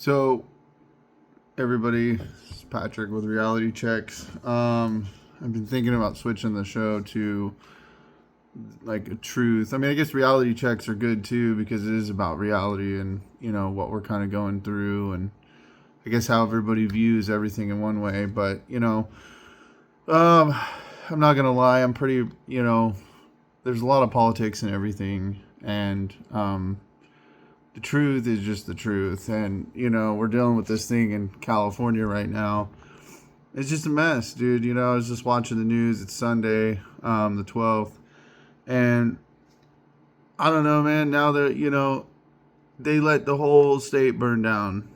So, everybody, it's Patrick with Reality Checks. I've been thinking about switching the show to like a truth. I mean, I guess reality checks are good too because it is about reality and what we're kind of going through, and I guess how everybody views everything in one way. But um, I'm not gonna lie. I'm pretty. There's a lot of politics and everything, and the truth is just the truth. And, we're dealing with this thing in California right now. It's just a mess, dude. I was just watching the news. It's Sunday, the 12th. And I don't know, man. Now that, they let the whole state burn down,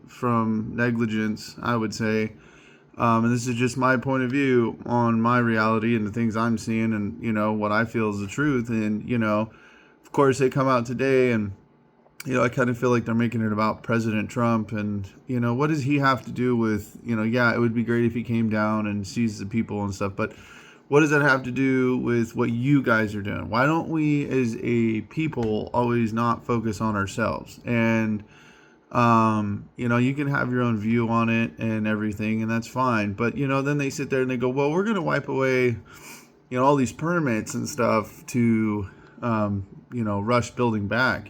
from negligence, I would say. And this is just my point of view on my reality and the things I'm seeing and, what I feel is the truth. And, of course, they come out today and I kind of feel like they're making it about President Trump and, what does he have to do with, yeah, it would be great if he came down and sees the people and stuff, but what does that have to do with what you guys are doing? Why don't we as a people always not focus on ourselves? And, you can have your own view on it and everything, and that's fine. But, then they sit there and they go, well, we're going to wipe away, all these permits and stuff to, rush building back,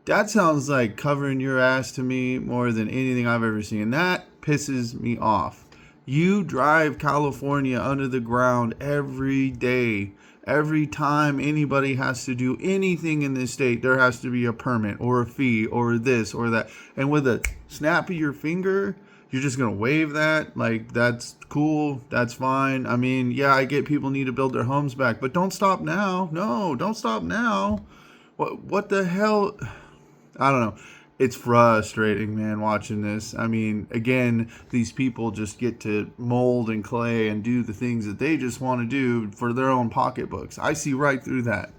That sounds like covering your ass to me more than anything I've ever seen. That pisses me off. You drive California under the ground every day. Every time anybody has to do anything in this state, there has to be a permit or a fee or this or that. And with a snap of your finger, you're just going to waive that? Like, that's cool. That's fine. I mean, yeah, I get people need to build their homes back, but don't stop now. No, don't stop now. What the hell? I don't know. It's frustrating, man, watching this. I mean, again, these people just get to mold and clay and do the things that they just want to do for their own pocketbooks. I see right through that.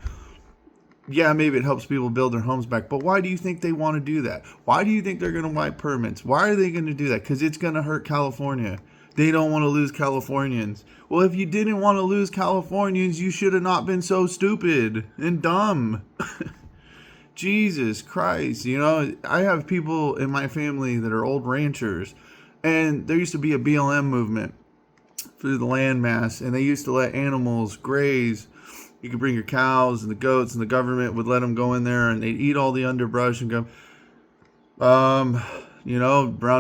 Yeah, maybe it helps people build their homes back, but why do you think they want to do that? Why do you think they're going to wipe permits? Why are they going to do that? Because it's going to hurt California. They don't want to lose Californians. Well, if you didn't want to lose Californians, you should have not been so stupid and dumb. Jesus Christ, I have people in my family that are old ranchers, and there used to be a BLM movement through the landmass, and they used to let animals graze. You could bring your cows and the goats, and the government would let them go in there, and they'd eat all the underbrush and go,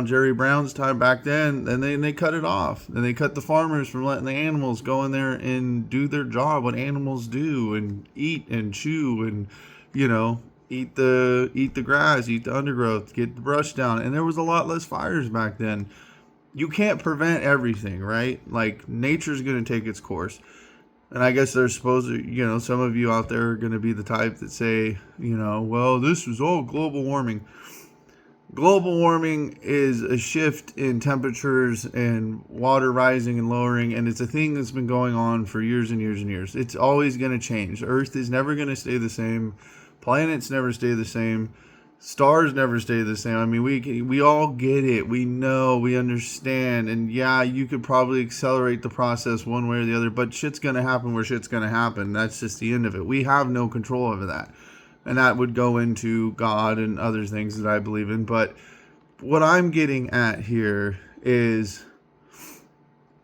Jerry Brown's time back then, and they cut it off, and they cut the farmers from letting the animals go in there and do their job, what animals do, and eat and chew and, eat the grass, eat the undergrowth, get the brush down. And there was a lot less fires back then. You can't prevent everything, right? Like, nature's going to take its course. And I guess they're supposed to, some of you out there are going to be the type that say, well, this was all global warming. Global warming is a shift in temperatures and water rising and lowering, and it's a thing that's been going on for years and years and years. It's always going to change. Earth is never going to stay the same. Planets never stay the same. Stars never stay the same. I mean, we all get it. We know, we understand. And yeah, you could probably accelerate the process one way or the other, but shit's going to happen where shit's going to happen. That's just the end of it. We have no control over that. And that would go into God and other things that I believe in. But what I'm getting at here is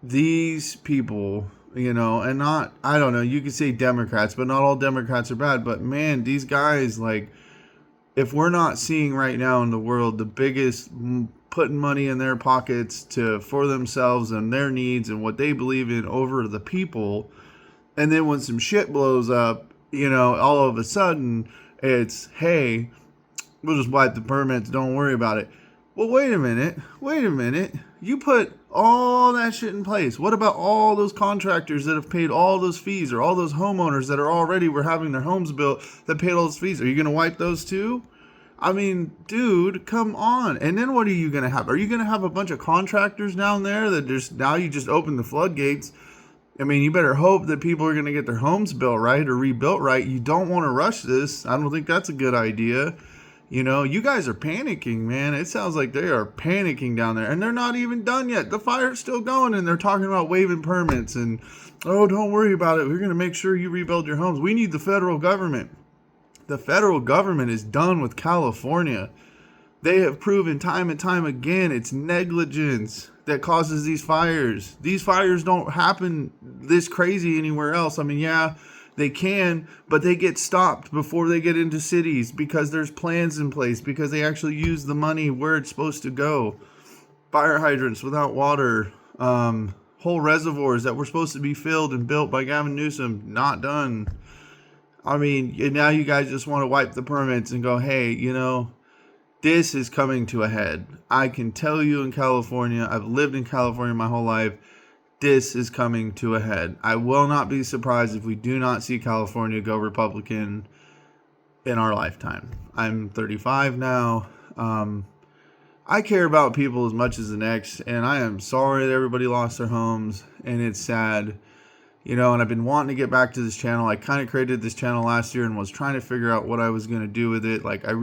these people, and not, I don't know, you could say Democrats, but not all Democrats are bad. But man, these guys, like, if we're not seeing right now in the world the biggest putting money in their pockets for themselves and their needs and what they believe in over the people, and then when some shit blows up, all of a sudden it's, hey, we'll just wipe the permits, don't worry about it. Well, wait a minute. You put all that shit in place. What about all those contractors that have paid all those fees, or all those homeowners that were having their homes built that paid all those fees? Are you going to wipe those too? I mean, dude, come on. And then what are you going to have? Are you going to have a bunch of contractors down there that now you just open the floodgates? I mean, you better hope that people are going to get their homes built right or rebuilt right. You don't want to rush this. I don't think that's a good idea. You guys are panicking, man. It sounds like they are panicking down there. And they're not even done yet. The fire's still going, and they're talking about waiving permits. And, oh, don't worry about it. We're going to make sure you rebuild your homes. We need the federal government. The federal government is done with California. They have proven time and time again it's negligence that causes these fires. These fires don't happen this crazy anywhere else. I mean, yeah, they can, but they get stopped before they get into cities because there's plans in place, because they actually use the money where it's supposed to go. Fire hydrants without water, whole reservoirs that were supposed to be filled and built by Gavin Newsom, not done. I mean, now you guys just want to wipe the permits and go, hey, this is coming to a head. I can tell you in California, I've lived in California my whole life, this is coming to a head. I will not be surprised if we do not see California go Republican in our lifetime. I'm 35 now. I care about people as much as the next, and I am sorry that everybody lost their homes, and it's sad. And I've been wanting to get back to this channel. I kind of created this channel last year and was trying to figure out what I was going to do with it. Like, I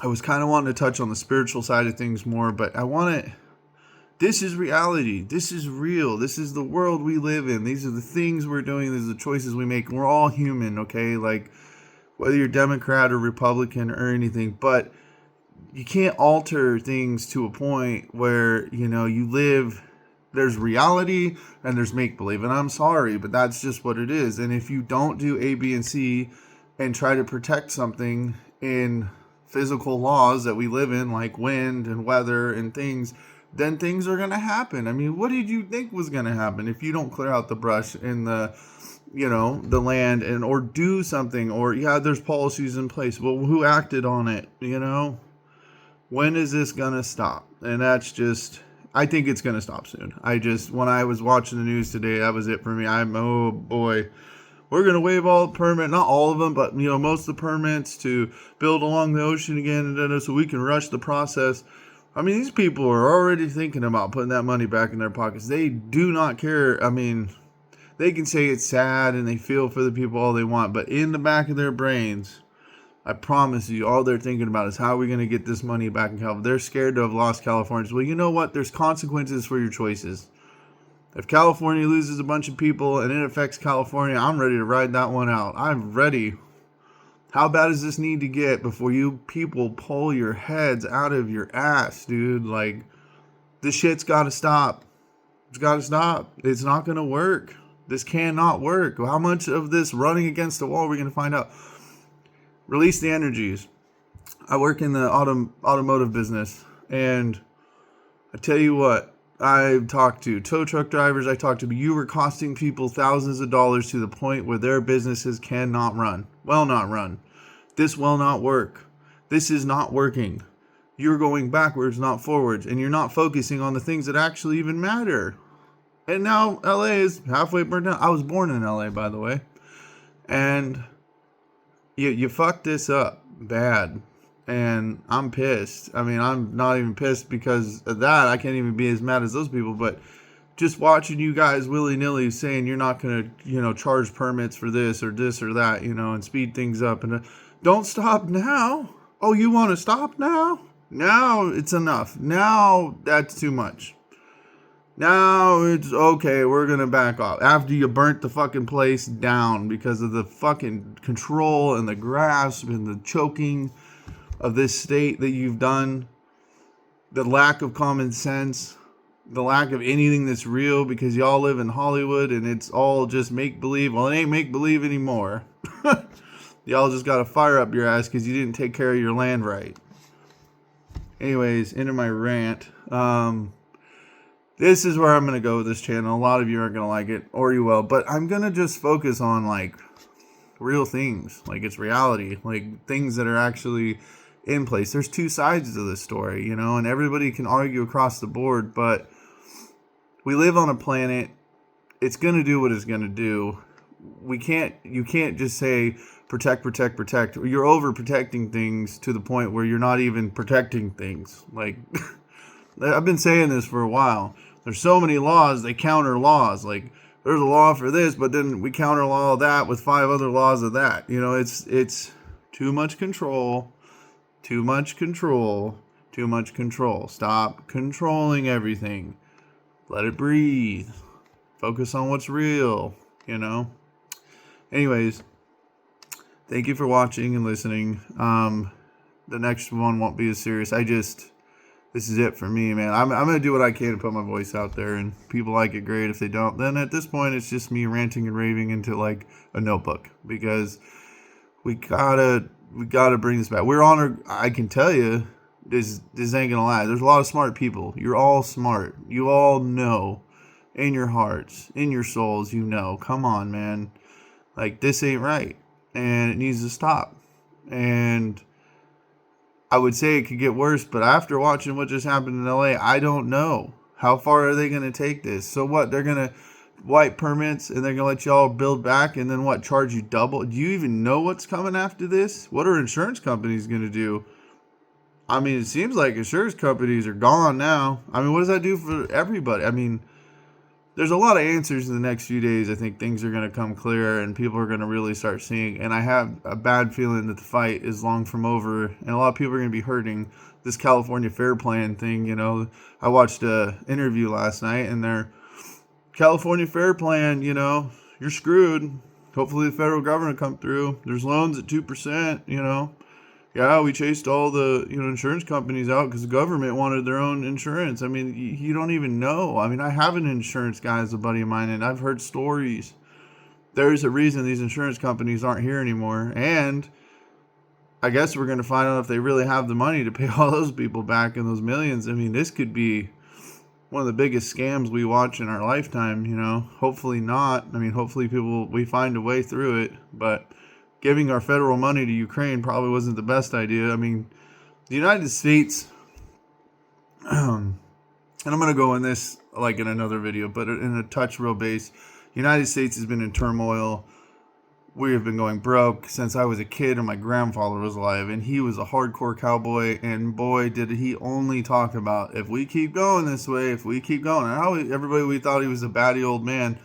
was kind of wanting to touch on the spiritual side of things more, but this is reality. This is real. This is the world we live in. These are the things we're doing. These are the choices we make. We're all human, okay? Like, whether you're Democrat or Republican or anything, but you can't alter things to a point where, you live, there's reality and there's make-believe. And I'm sorry, but that's just what it is. And if you don't do A, B, and C and try to protect something in physical laws that we live in, like wind and weather and things, then things are going to happen. I mean, what did you think was going to happen if you don't clear out the brush in the land or do something, or there's policies in place. Well, who acted on it? When is this going to stop? And that's just, I think it's going to stop soon. When I was watching the news today, that was it for me. Oh boy, we're going to waive all the permit, not all of them, but most of the permits to build along the ocean again, so we can rush the process. I mean, these people are already thinking about putting that money back in their pockets. They do not care. I mean, they can say it's sad and they feel for the people all they want, but in the back of their brains, I promise you, all they're thinking about is how are we going to get this money back in California. They're scared to have lost California. Well, you know what? There's consequences for your choices. If California loses a bunch of people and it affects California, I'm ready to ride that one out. I'm ready. How bad does this need to get before you people pull your heads out of your ass, dude? Like, this shit's got to stop. It's got to stop. It's not going to work. This cannot work. How much of this running against the wall are we going to find out? Release the energies. I work in the automotive business, and I tell you what, I've talked to tow truck drivers. You were costing people thousands of dollars to the point where their businesses cannot run. Will not run. This will not work. This is not working. You're going backwards, not forwards, and you're not focusing on the things that actually even matter. And now LA is halfway burned down. I was born in LA, by the way. And you fucked this up bad. And I'm pissed. I mean, I'm not even pissed because of that. I can't even be as mad as those people. But just watching you guys willy-nilly saying you're not going to, charge permits for this or that, and speed things up. And don't stop now. Oh, you want to stop now? Now it's enough. Now that's too much. Now it's okay, we're going to back off. After you burnt the fucking place down because of the fucking control and the grasp and the choking of this state that you've done, the lack of common sense, the lack of anything that's real because y'all live in Hollywood and it's all just make-believe. Well, it ain't make-believe anymore. Y'all just got to fire up your ass because you didn't take care of your land right. Anyways, into my rant. This is where I'm going to go with this channel. A lot of you aren't going to like it, or you will. But I'm going to just focus on, real things. It's reality. Things that are actually in place. There's two sides to this story, and everybody can argue across the board. But we live on a planet. It's going to do what it's going to do. You can't just say protect. You're overprotecting things to the point where you're not even protecting things. I've been saying this for a while. There's so many laws, they counter laws. There's a law for this, but then we counter law that with 5 other laws of that. It's too much control, too much control, too much control. Stop controlling everything. Let it breathe. Focus on what's real, Anyways, thank you for watching and listening. the next one won't be as serious. This is it for me, man. I'm going to do what I can to put my voice out there, and people like it, great. If they don't, then at this point, it's just me ranting and raving into like a notebook, because we gotta bring this back. I can tell you, this ain't gonna lie. There's a lot of smart people. You're all smart. You all know in your hearts, in your souls, you know, come on, man. Like, this ain't right, and it needs to stop. And I would say it could get worse, but after watching what just happened in LA, I don't know. How far are they going to take this? So what? They're going to wipe permits and they're going to let y'all build back, and then what? Charge you double? Do you even know what's coming after this? What are insurance companies going to do? I mean, it seems like insurance companies are gone now. I mean, what does that do for everybody? I mean, there's a lot of answers in the next few days. I think things are going to come clear and people are going to really start seeing. And I have a bad feeling that the fight is long from over, and a lot of people are going to be hurting. This California Fair Plan thing, you know, I watched a interview last night, and their California Fair Plan, you know, you're screwed. Hopefully the federal government come through. There's loans at 2%, you know. Yeah, we chased all the, you know, insurance companies out because the government wanted their own insurance. I mean, you don't even know. I mean, I have an insurance guy as a buddy of mine, and I've heard stories. There's a reason these insurance companies aren't here anymore. And I guess we're going to find out if they really have the money to pay all those people back in those millions. I mean, this could be one of the biggest scams we watch in our lifetime, you know. Hopefully not. I mean, hopefully we find a way through it, but giving our federal money to Ukraine probably wasn't the best idea. I mean, the United States, and I'm going to go in this like in another video, but in a touch real base, United States has been in turmoil. We have been going broke since I was a kid and my grandfather was alive, and he was a hardcore cowboy, and boy, did he only talk about, if we keep going this way, if we keep going. And how everybody, we thought he was a batty old man.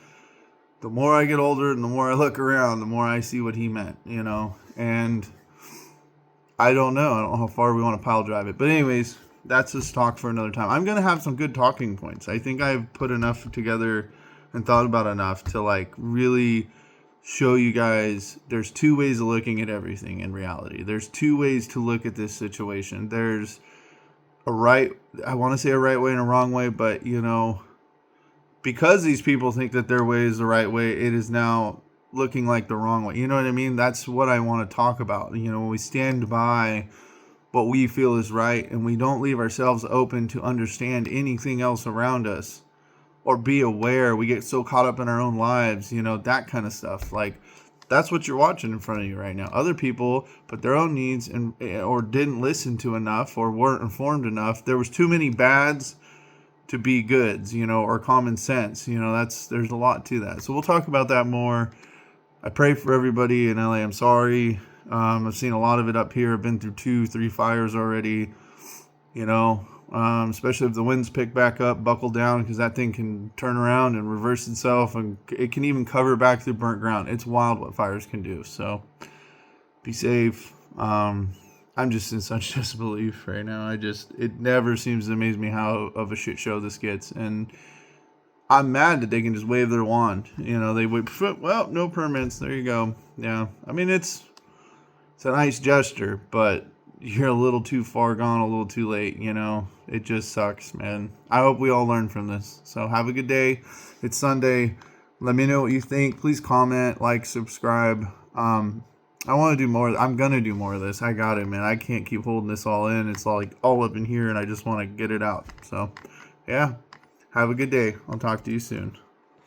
The more I get older and the more I look around, the more I see what he meant, you know. And I don't know how far we want to pile drive it. But anyways, that's just talk for another time. I'm going to have some good talking points. I think I've put enough together and thought about enough to like really show you guys there's two ways of looking at everything in reality. There's two ways to look at this situation. There's I want to say a right way and a wrong way, but you know, because these people think that their way is the right way, it is now looking like the wrong way. You know what I mean? That's what I want to talk about. You know, when we stand by what we feel is right and we don't leave ourselves open to understand anything else around us or be aware, we get so caught up in our own lives, you know, that kind of stuff. Like, that's what you're watching in front of you right now. Other people put their own needs or didn't listen to enough or weren't informed enough. There was too many bads to be goods, you know, or common sense, you know. There's a lot to that. So we'll talk about that more. I pray for everybody in LA. I'm sorry. I've seen a lot of it up here. I've been through 2-3 fires already, you know, especially if the winds pick back up, buckle down, because that thing can turn around and reverse itself, and it can even cover back through burnt ground. It's wild what fires can do. So be safe. I'm just in such disbelief right now. It never seems to amaze me how of a shit show this gets. And I'm mad that they can just wave their wand. You know, they would, well, no permits. There you go. Yeah. I mean, it's a nice gesture, but you're a little too far gone, a little too late, you know. It just sucks, man. I hope we all learn from this. So have a good day. It's Sunday. Let me know what you think. Please comment, like, subscribe. I want to do more. I'm going to do more of this. I got it, man. I can't keep holding this all in. It's all up in here, and I just want to get it out. So, yeah. Have a good day. I'll talk to you soon.